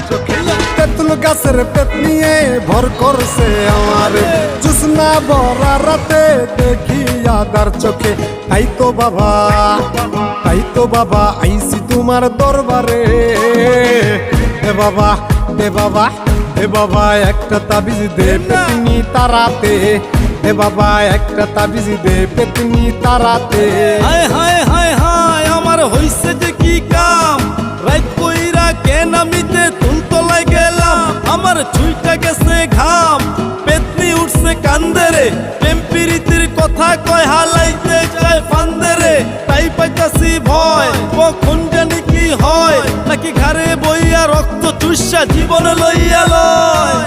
চোখে। তেঁতুল গাছের পেট নিয়ে ভর করছে আমার, জোছনা ভরা রাতে দেখি আদার চোখে। তাই তো বাবা, তাই তো বাবা আইছি তোমার দরবারে। এ বাবা, এ বাবা, এ বাবা একটা তাবিজ দে পেতনি তারাতে। এ বাবা একটা তাবিজ দে পেতনি তারাতে। হায় হায় হায় হায় আমার হইছে যে কি কাম, রাত কইরা কেন আমিতে তুলতলায় গেলাম। আমার ছুইটা গেছে ঘাম, পেতনি উঠছে কান্দেরে, প্রেম প্রীতির কথা কয় হালাইতে চায় ফান্দেরে। তাই পাইতাছি ভয় কখন জানি কি হয়, নাকি ঘাড়ে বইয়া রক্ত চুষা জীবন লইয়া লয়।